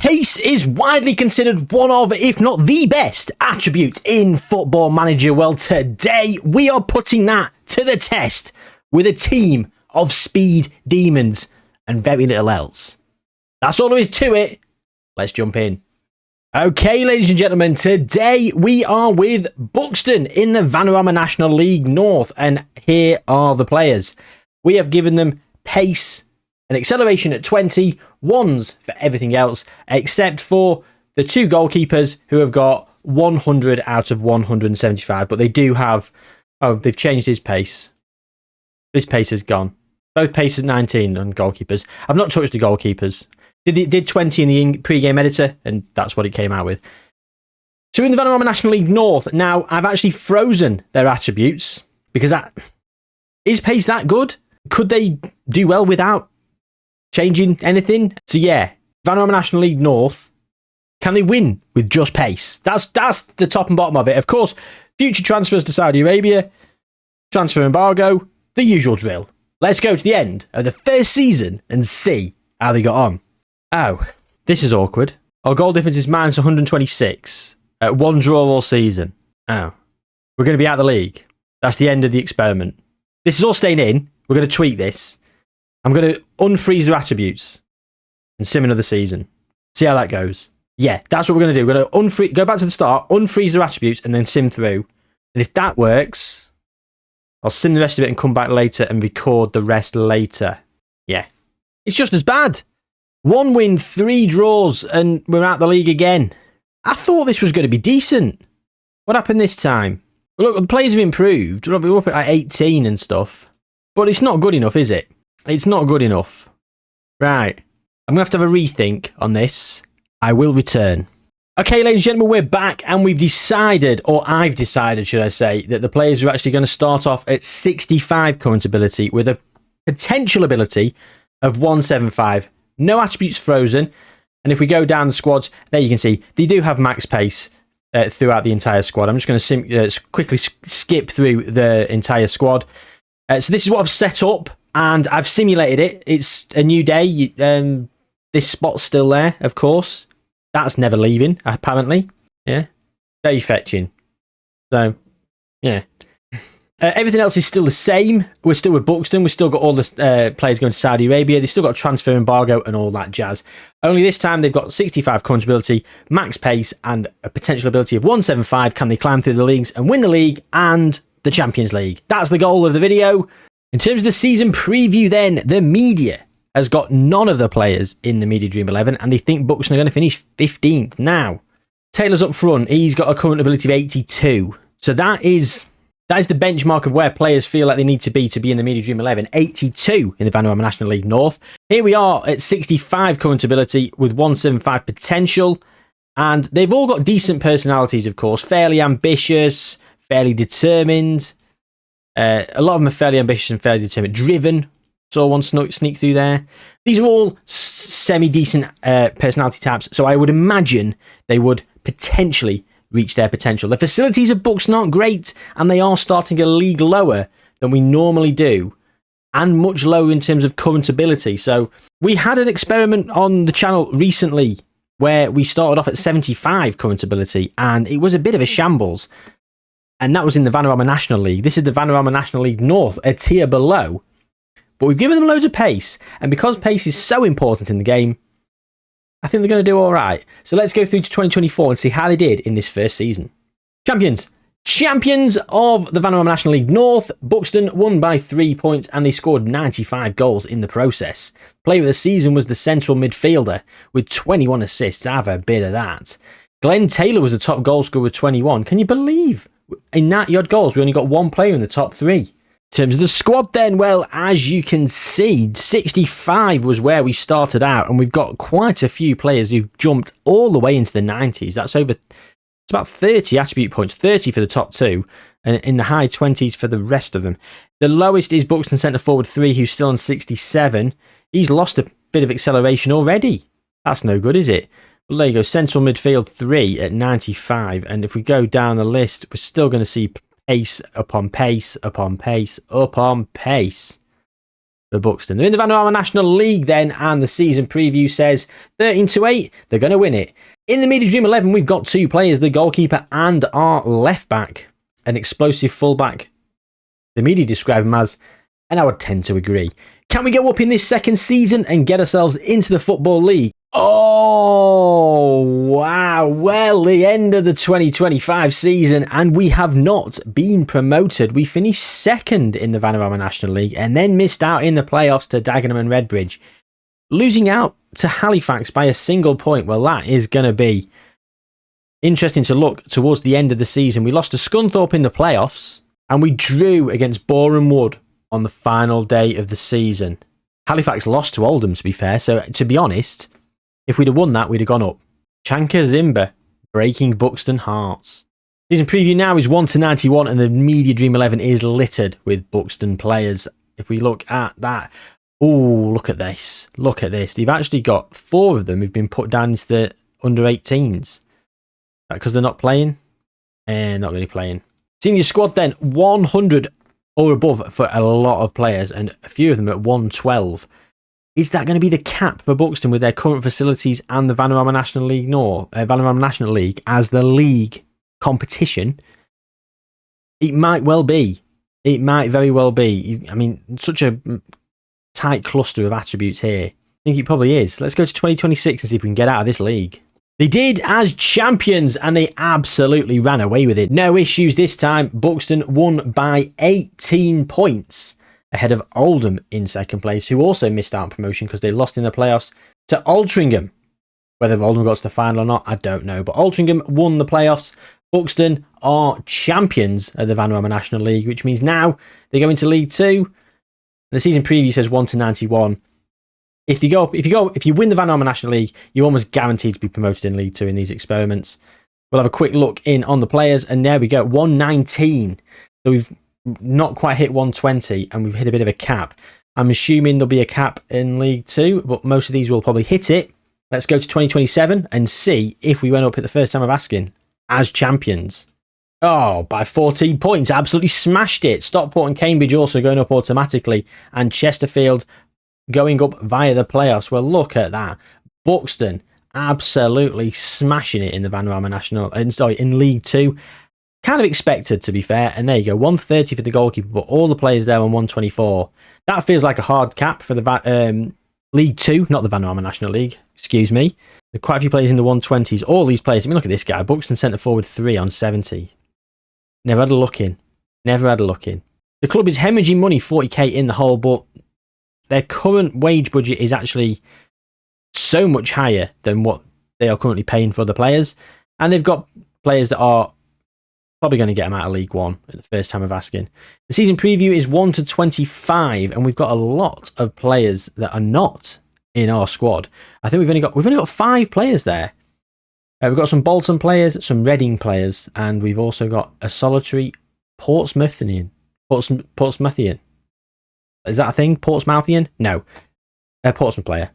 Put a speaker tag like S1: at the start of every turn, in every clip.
S1: Pace is widely considered one of, if not the best, attributes in Football Manager. Well, today we are putting that to the test with a team of speed demons and very little else. That's all there is to it. Let's jump in. Okay, ladies and gentlemen, today we are with Buxton in the Vanarama National League North, and here are the players. We have given them pace and acceleration at 20, ones for everything else, except for the two goalkeepers who have got 100 out of 175, but they do have... Oh, they've changed his pace. His pace is gone. Both pace is 19 on goalkeepers. I've not touched the goalkeepers. Did 20 in the pre-game editor, and that's what it came out with. So in the Vanarama National League North, now I've actually frozen their attributes, because is pace that good? Could they do well without changing anything? So yeah, Vanarama National League North, can they win with just pace? That's the top and bottom of it. Of course, future transfers to Saudi Arabia, transfer embargo, the usual drill. Let's go to the end of the first season and see how they got on. Oh, this is awkward. Our goal difference is minus 126. One draw all season. Oh, we're going to be out of the league. That's the end of the experiment. This is all staying in. We're going to tweak this. I'm going to unfreeze their attributes and sim another season. See how that goes. Yeah, that's what we're going to do. We're going to go back to the start, unfreeze their attributes, and then sim through. And if that works, I'll sim the rest of it and come back later and record the rest later. Yeah. It's just as bad. 1 win, 3 draws, and we're out the league again. I thought this was going to be decent. What happened this time? Look, the players have improved. We're up at like 18 and stuff. But it's not good enough, is it? It's not good enough. Right. I'm going to have a rethink on this. I will return. Okay, ladies and gentlemen, we're back, and we've decided, or I've decided, should I say, that the players are actually going to start off at 65 current ability with a potential ability of 175. No attributes frozen. And if we go down the squads, there you can see they do have max pace throughout the entire squad. I'm just going to quickly skip through the entire squad. So this is what I've set up, and I've simulated it. It's a new day. This spot's still there, of course. That's never leaving, apparently. Yeah. Very fetching. So, yeah. Everything else is still the same. We're still with Buxton. We've still got all the players going to Saudi Arabia. They've still got a transfer embargo and all that jazz. Only this time they've got 65 current ability, max pace, and a potential ability of 175. Can they climb through the leagues and win the league and the Champions League? That's the goal of the video. In terms of the season preview then, the media has got none of the players in the Media Dream 11, and they think Buxton are going to finish 15th. Now, Taylor's up front. He's got a current ability of 82. So that is the benchmark of where players feel like they need to be in the Media Dream 11. 82 in the Vanarama National League North. Here we are at 65 current ability with 175 potential. And they've all got decent personalities, of course. Fairly ambitious, fairly determined. A lot of them are fairly ambitious and fairly determined. Driven. Saw one sneak through there. These are all semi-decent personality types. So I would imagine they would potentially reach their potential. The facilities of Buxton aren't great, and they are starting a league lower than we normally do, and much lower in terms of current ability. So we had an experiment on the channel recently where we started off at 75 current ability, and it was a bit of a shambles. And that was in the Vanarama National League. This is the Vanarama National League North, a tier below. But we've given them loads of pace, and because pace is so important in the game, I think they're going to do all right. So let's go through to 2024 and see how they did in this first season. Champions. Champions of the Vanarama National League North. Buxton won by 3 points, and they scored 95 goals in the process. Player of the season was the central midfielder with 21 assists. Have a bit of that. Glenn Taylor was the top goal scorer with 21. Can you believe? In that yard goals, we only got one player in the top 3. In terms of the squad then, well, as you can see, 65 was where we started out, and we've got quite a few players who've jumped all the way into the 90s. It's about 30 attribute points, 30 for the top 2, and in the high 20s for the rest of them. The lowest is Buxton centre forward 3, who's still on 67. He's lost a bit of acceleration already. That's no good, is it? Well, there you go, central midfield 3 at 95, and if we go down the list, we're still going to see pace upon pace upon pace upon pace. for Buxton. They're in the Vanarama National League then, and the season preview says 13-8, they're going to win it. In the Media Dream 11, we've got 2 players, the goalkeeper and our left back. An explosive fullback. The media describe him as, and I would tend to agree. Can we go up in this second season and get ourselves into the Football League? Oh, wow. Well, the end of the 2025 season, and we have not been promoted. We finished second in the Vanarama National League and then missed out in the playoffs to Dagenham and Redbridge. Losing out to Halifax by a single point, well, that is going to be interesting to look towards the end of the season. We lost to Scunthorpe in the playoffs, and we drew against Boreham Wood on the final day of the season. Halifax lost to Oldham, to be fair, so to be honest, if we'd have won that, we'd have gone up. Chanka Zimba breaking Buxton hearts. Season preview now is 1-91, and the Media Dream 11 is littered with Buxton players. If we look at that, oh, look at this. Look at this. They've actually got 4 of them who've been put down into the under-18s. Because they're not playing? Not really playing. Senior squad then, 100 or above for a lot of players, and a few of them at 112. Is that going to be the cap for Buxton with their current facilities and the Vanarama National League Vanarama National League as the league competition? It might well be. It might very well be. I mean, such a tight cluster of attributes here. I think it probably is. Let's go to 2026 and see if we can get out of this league. They did as champions, and they absolutely ran away with it. No issues this time. Buxton won by 18 points ahead of Oldham in second place, who also missed out on promotion because they lost in the playoffs to Altrincham. Whether Oldham got to the final or not, I don't know. But Altrincham won the playoffs. Buxton are champions of the Vanarama National League, which means now they go into League 2. The season preview says 1-91. If you win the Vanarama National League, you're almost guaranteed to be promoted in League 2 in these experiments. We'll have a quick look in on the players, and there we go, 119. So we've not quite hit 120, and we've hit a bit of a cap. I'm assuming there'll be a cap in League 2, but most of these will probably hit it. Let's go to 2027 and see if we went up at the first time of asking as champions. Oh, by 14 points, absolutely smashed it. Stockport and Cambridge also going up automatically, and Chesterfield going up via the playoffs. Well, look at that. Buxton absolutely smashing it in the Vanarama National, in League 2. Kind of expected, to be fair. And there you go, 130 for the goalkeeper, but all the players there on 124. That feels like a hard cap for the League 2, not the Vanarama National League. Excuse me. There are quite a few players in the 120s. All these players. I mean, look at this guy. Buxton centre forward 3 on 70. Never had a look in. Never had a look in. The club is hemorrhaging money, 40k in the hole, but their current wage budget is actually so much higher than what they are currently paying for the players. And they've got players that are probably going to get them out of League 1 at the first time of asking. The season preview is 1-25, and we've got a lot of players that are not in our squad. I think we've only got 5 players there. We've got some Bolton players, some Reading players, and we've also got a solitary Portsmouthian. Is that a thing? Portsmouthian? No. A Portsmouth player.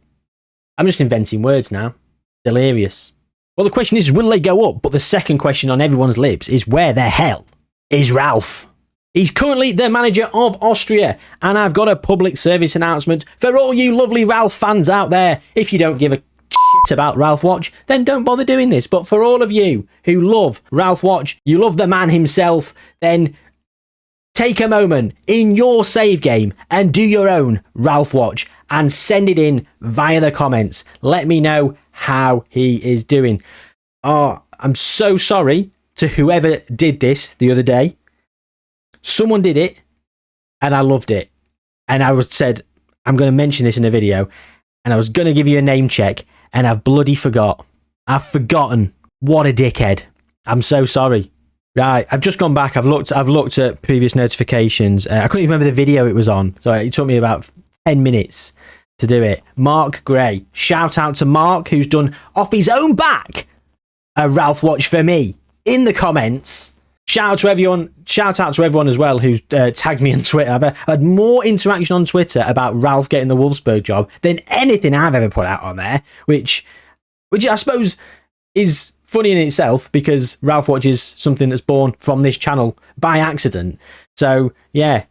S1: I'm just inventing words now. Delirious. Well, the question is, will they go up? But the second question on everyone's lips is, where the hell is Ralph? He's currently the manager of Austria, and I've got a public service announcement for all you lovely Ralph fans out there. If you don't give a shit about Ralph Watch, then don't bother doing this. But for all of you who love Ralph Watch, you love the man himself, then take a moment in your save game and do your own Ralph Watch and send it in via the comments. Let me know how he is doing. Oh, I'm so sorry to whoever did this the other day. Someone did it and I loved it. And I said, I'm going to mention this in a video, and I was going to give you a name check, and I've bloody forgot. I've forgotten. What a dickhead. I'm so sorry. Right, I've just gone back. I've looked at previous notifications. I couldn't even remember the video it was on, so it took me about 10 minutes to do it. Mark Gray. Shout out to Mark, who's done off his own back a Ralph Watch for me in the comments. Shout out to everyone as well who's tagged me on Twitter. I've had more interaction on Twitter about Ralph getting the Wolfsburg job than anything I've ever put out on there, which I suppose is funny in itself, because Ralph Watch is something that's born from this channel by accident. So yeah,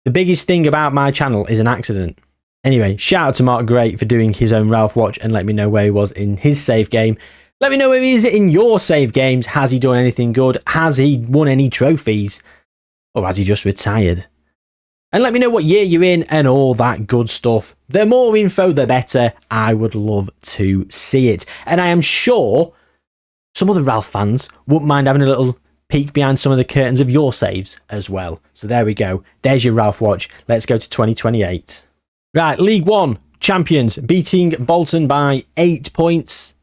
S1: The biggest thing about my channel is an accident. Anyway, shout out to Mark Great for doing his own Ralph Watch and let me know where he was in his save game. Let me know where he is in your save games. Has he done anything good? Has he won any trophies? Or has he just retired? And let me know what year you're in and all that good stuff. The more info, the better. I would love to see it. And I am sure some other Ralph fans wouldn't mind having a little peek behind some of the curtains of your saves as well. So there we go. There's your Ralph Watch. Let's go to 2028. Right, League One champions beating Bolton by 8 points.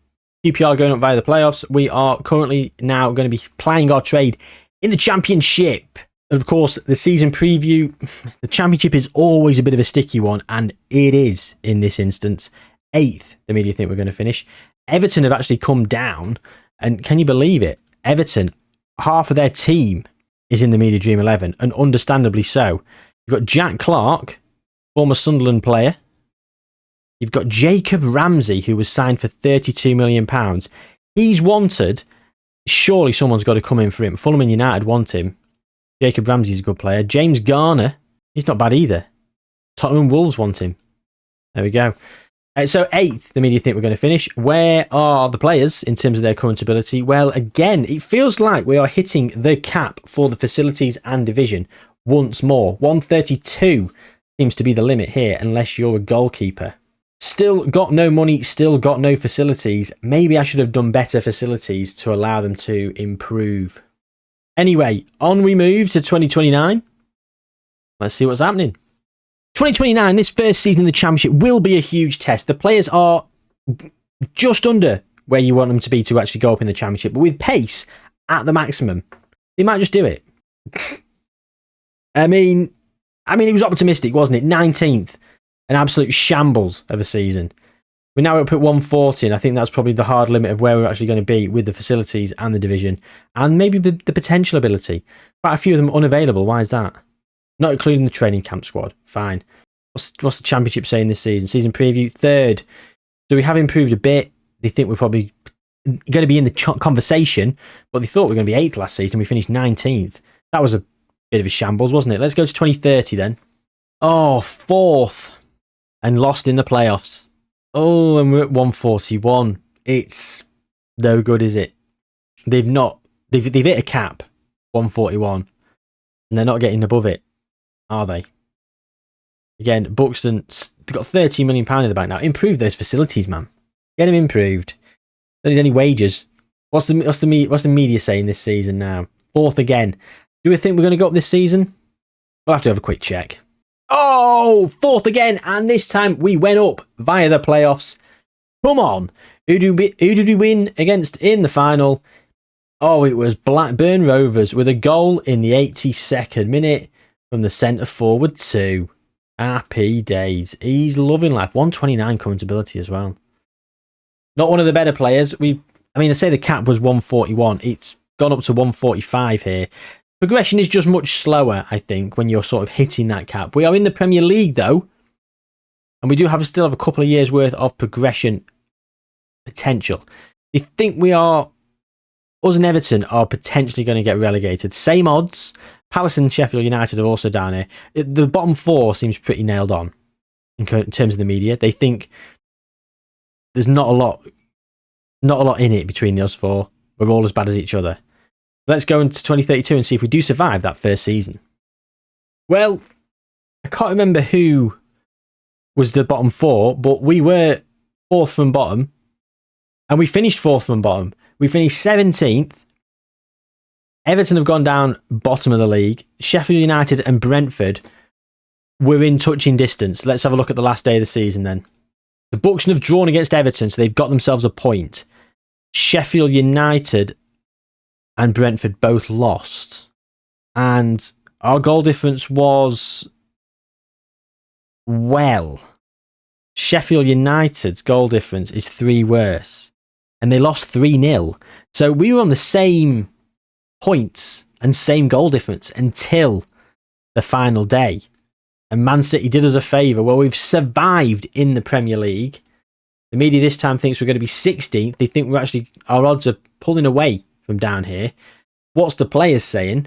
S1: QPR going up via the playoffs. We are currently now going to be plying our trade in the Championship. Of course, the season preview, the Championship is always a bit of a sticky one, and it is in this instance. 8th, the media think we're going to finish. Everton have actually come down, and can you believe it? Everton, half of their team is in the media dream 11, and understandably so. You've got Jack Clark, former Sunderland player. You've got Jacob Ramsey, who was signed for £32 million. He's wanted. Surely someone's got to come in for him. Fulham and United want him. Jacob Ramsey's a good player. James Garner, he's not bad either. Tottenham and Wolves want him. There we go. So 8th, the media think we're going to finish. Where are the players in terms of their current ability? Well, again, it feels like we are hitting the cap for the facilities and division once more. 132 seems to be the limit here, unless you're a goalkeeper. Still got no money, still got no facilities. Maybe I should have done better facilities to allow them to improve. Anyway, on we move to 2029. Let's see what's happening. 2029, this first season in the Championship will be a huge test. The players are just under where you want them to be to actually go up in the Championship, but with pace at the maximum, they might just do it. I mean, it was optimistic, wasn't it? 19th, an absolute shambles of a season. We're now up at 140, and I think that's probably the hard limit of where we're actually going to be with the facilities and the division, and maybe the potential ability. Quite a few of them unavailable. Why is that? Not including the training camp squad. Fine. What's the Championship saying this season? Season preview, 3rd. So we have improved a bit. They think we're probably going to be in the conversation, but they thought we were going to be 8th last season. We finished 19th. That was a bit of a shambles, wasn't it? Let's go to 2030 then. Oh, 4th. And lost in the playoffs. Oh, and we're at 141. It's no good, is it? They've hit a cap, 141, and they're not getting above it, are they? Again, Buxton, they've got £13 million in the bank now. Improve those facilities, man. Get them improved. Don't need any wages. What's the media saying this season now? 4th again. Do we think we're going to go up this season? We'll have to have a quick check. Oh, 4th again, and this time we went up via the playoffs. Come on. Who did we win against in the final? Oh, it was Blackburn Rovers with a goal in the 82nd minute from the centre forward too. Happy days. He's loving life. 129 current ability as well. Not one of the better players. I say the cap was 141. It's gone up to 145 here. Progression is just much slower, I think, when you're sort of hitting that cap. We are in the Premier League, though, and we do still have a couple of years' worth of progression potential. I think us and Everton are potentially going to get relegated. Same odds. Palace and Sheffield United are also down here. The bottom 4 seems pretty nailed on in terms of the media. They think there's not a lot in it between those 4. We're all as bad as each other. Let's go into 2032 and see if we do survive that first season. Well, I can't remember who was the bottom 4, but we were 4th from bottom, and we finished 4th from bottom. We finished 17th. Everton have gone down bottom of the league. Sheffield United and Brentford were in touching distance. Let's have a look at the last day of the season then. The Buxton have drawn against Everton, so they've got themselves a point. Sheffield United and Brentford both lost. And our goal difference was, well, Sheffield United's goal difference is 3 worse. And they lost 3-0. So we were on the same points and same goal difference until the final day. And Man City did us a favour. Well, we've survived in the Premier League. The media this time thinks we're going to be 16th. They think our odds are pulling away from down here. What's the players saying?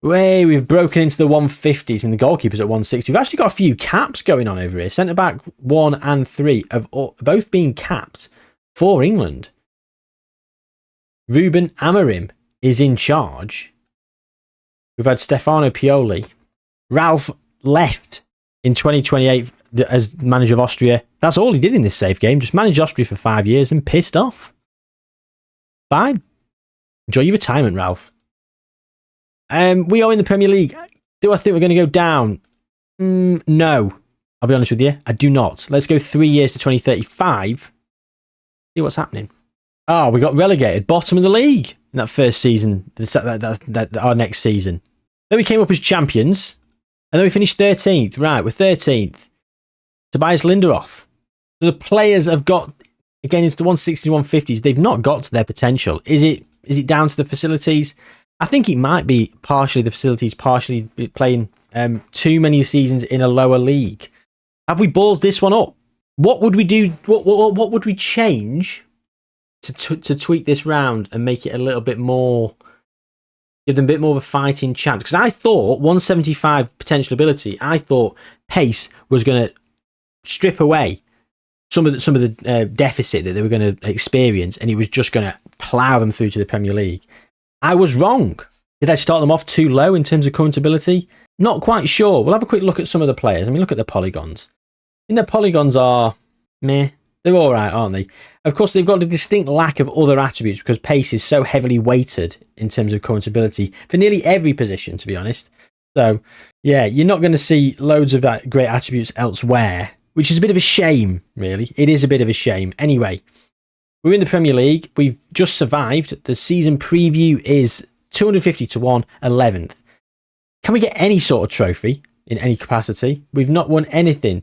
S1: Way, we've broken into the 150s and the goalkeeper's at 160. We've actually got a few caps going on over here. Centre back 1 and 3 have both been capped for England. Ruben Amorim is in charge. We've had Stefano Pioli. Ralph left in 2028 as manager of Austria. That's all he did in this safe game. Just managed Austria for 5 years and pissed off. Fine. Enjoy your retirement, Ralph. We are in the Premier League. Do I think we're going to go down? No. I'll be honest with you. I do not. Let's go 3 years to 2035. See what's happening. Oh, we got relegated. Bottom of the league in that first season. Our next season. Then we came up as champions. And then we finished 13th. Right, we're 13th. Tobias Linderoth. So the players have got, again, into the 160s, 150s. They've not got to their potential. Is it down to the facilities? I think it might be partially the facilities, partially playing too many seasons in a lower league. Have we balls this one up? What would we do? What would we change to tweak this round and make it a little bit more, give them a bit more of a fighting chance? Because I thought 175 potential ability, I thought pace was going to strip away some of the deficit that they were going to experience, and it was just going to plough them through to the Premier League. I was wrong. Did I start them off too low in terms of current ability? Not quite sure. We'll have a quick look at some of the players. I mean, look at the polygons. I mean, their polygons are meh. They're all right, aren't they? Of course, they've got a distinct lack of other attributes because pace is so heavily weighted in terms of current ability for nearly every position, to be honest. So, yeah, you're not going to see loads of that great attributes elsewhere, which is a bit of a shame, really. It is a bit of a shame. Anyway, we're in the Premier League. We've just survived. The season preview is 250 to 1, 11th. Can we get any sort of trophy in any capacity? We've not won anything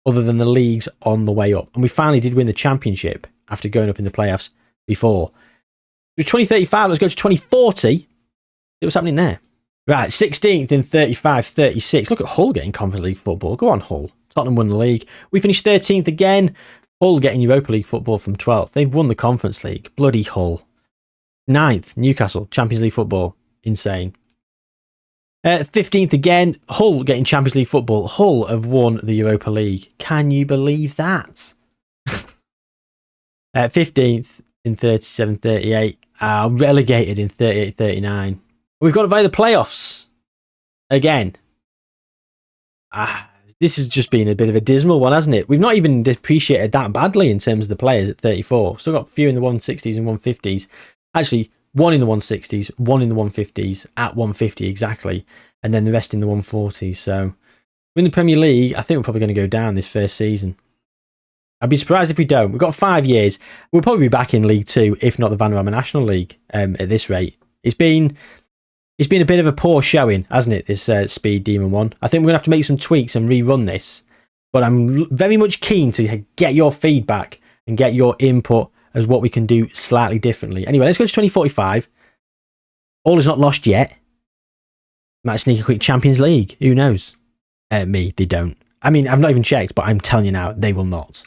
S1: other than the leagues on the way up. And we finally did win the championship after going up in the playoffs before. With 2035, let's go to 2040. See what's happening there. Right, 16th in 35, 36. Look at Hull getting Conference League football. Go on, Hull. Tottenham won the league. We finished 13th again. Hull getting Europa League football from 12th. They've won the Conference League. Bloody Hull. 9th, Newcastle, Champions League football. Insane. 15th again, Hull getting Champions League football. Hull have won the Europa League. Can you believe that? 15th in 37, 38. Relegated in 38, 39. We've got it via the playoffs. Again. This has just been a bit of a dismal one, hasn't it? We've not even depreciated that badly in terms of the players at 34. Still got a few in the 160s and 150s. Actually, one in the 160s, one in the 150s, at 150 exactly, and then the rest in the 140s. So, in the Premier League, I think we're probably going to go down this first season. I'd be surprised if we don't. We've got 5 years. We'll probably be back in League 2, if not the Vanarama National League, at this rate. It's been a bit of a poor showing, hasn't it, this Speed Demon one? I think we're going to have to make some tweaks and rerun this. But I'm very much keen to get your feedback and get your input as what we can do slightly differently. Anyway, let's go to 2045. All is not lost yet. Might sneak a quick Champions League. Who knows? They don't. I mean, I've not even checked, but I'm telling you now, they will not.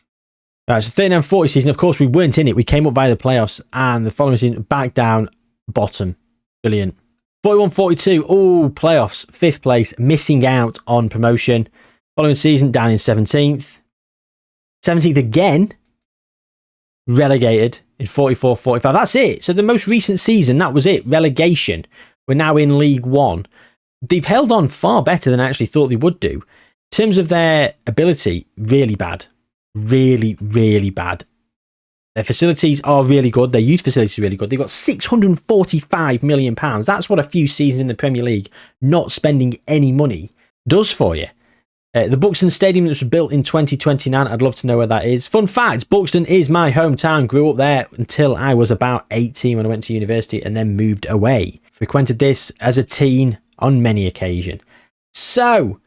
S1: Right, so 39-40 season, of course, we weren't in it. We came up via the playoffs, and the following season, back down, bottom. Brilliant. 41-42, oh, playoffs, 5th place, missing out on promotion. Following season, down in 17th. 17th again, relegated in 44-45. That's it. So the most recent season, that was it. Relegation. We're now in League One. They've held on far better than I actually thought they would do. In terms of their ability, really bad. Really, really bad. Their facilities are really good. Their youth facilities are really good. They've got £645 million. That's what a few seasons in the Premier League, not spending any money, does for you. The Buxton Stadium that was built in 2029, I'd love to know where that is. Fun fact, Buxton is my hometown. Grew up there until I was about 18 when I went to university and then moved away. Frequented this as a teen on many occasions. So,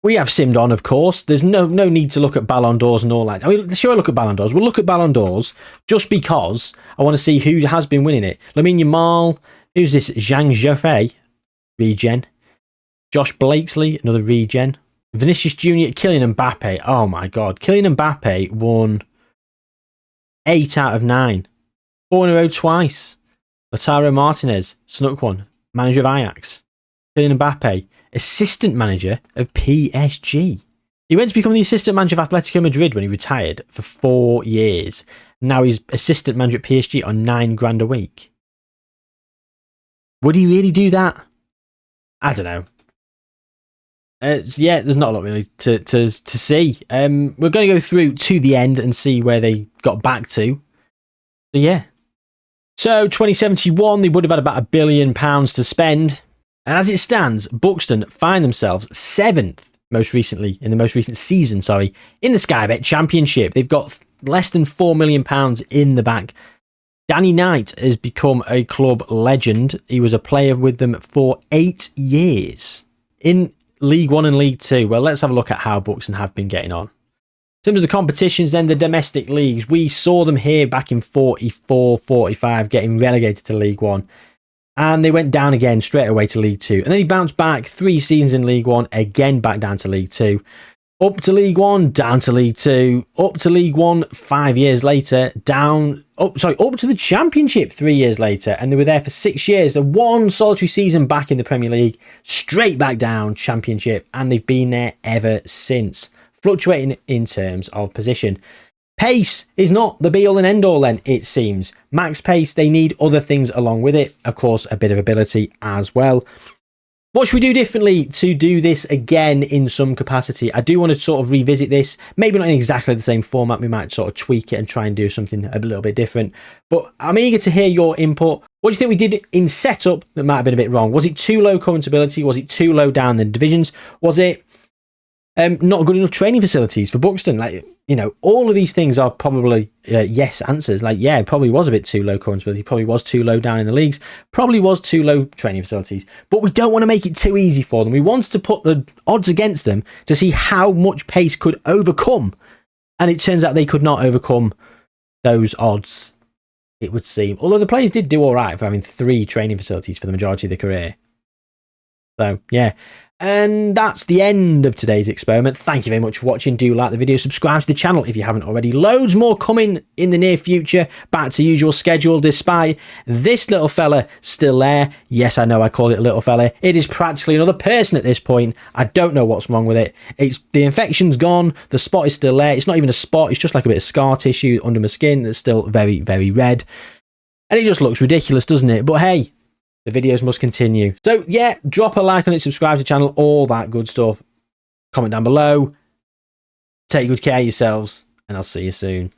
S1: we have simmed on, of course. There's no need to look at Ballon d'Ors and all that. I mean, sure, I look at Ballon d'Ors. We'll look at Ballon d'Ors just because I want to see who has been winning it. Lamine Yamal, who's this? Zhang Zhofei, regen. Josh Blakesley, another regen. Vinicius Jr., Kylian Mbappe. Oh my God. Kylian Mbappe won 8 out of 9. 4 in a row twice. Lautaro Martinez, snuck one. Manager of Ajax. Kylian Mbappe, assistant manager of PSG. He went to become the assistant manager of Atletico Madrid when he retired for 4 years. Now he's assistant manager at PSG on $9,000 a week. Would he really do that? I don't know. Yeah, there's not a lot really to see. We're going to go through to the end and see where they got back to. So yeah. So 2071, they would have had about £1 billion to spend. And as it stands, Buxton find themselves 7th in the most recent season, in the Sky Bet Championship. They've got less than £4 million in the bank. Danny Knight has become a club legend. He was a player with them for 8 years in League One and League Two. Well, let's have a look at how Buxton have been getting on. In terms of the competitions, then, the domestic leagues, we saw them here back in 44-45 getting relegated to League One. And they went down again straight away to League Two. And then they bounced back 3 seasons in League One, again back down to League Two. Up to League One, down to League Two, up to League One 5 years later, up to the Championship 3 years later, and they were there for 6 years. The one solitary season back in the Premier League, straight back down Championship, and they've been there ever since, fluctuating in terms of position. Pace is not the be-all and end-all then, it seems. Max pace, they need other things along with it. Of course, a bit of ability as well. What should we do differently to do this again in some capacity? I do want to sort of revisit this, maybe not in exactly the same format. We might sort of tweak it and try and do something a little bit different. But I'm eager to hear your input. What do you think we did in setup that might have been a bit wrong? Was it too low current ability? Was it too low down the divisions? Was it not good enough training facilities for Buxton? All of these things are probably yes answers. It probably was a bit too low current ability, probably was too low down in the leagues, probably was too low training facilities. But we don't want to make it too easy for them. We wanted to put the odds against them to see how much pace could overcome. And it turns out they could not overcome those odds, it would seem. Although the players did do all right for having 3 training facilities for the majority of their career. So, yeah. And that's the end of today's experiment. Thank you very much for watching. Do like the video, subscribe to the channel if you haven't already. Loads more coming in the near future, back to usual schedule, despite this little fella still there. Yes, I know I call it a little fella. It is practically another person at this point. I don't know what's wrong with it. The infection's gone, the spot is still there. It's not even a spot, it's just like a bit of scar tissue under my skin that's still very, very red. And it just looks ridiculous, doesn't it? But hey, the videos must continue. So yeah, drop a like on it, subscribe to the channel, all that good stuff. Comment down below. Take good care of yourselves, and I'll see you soon.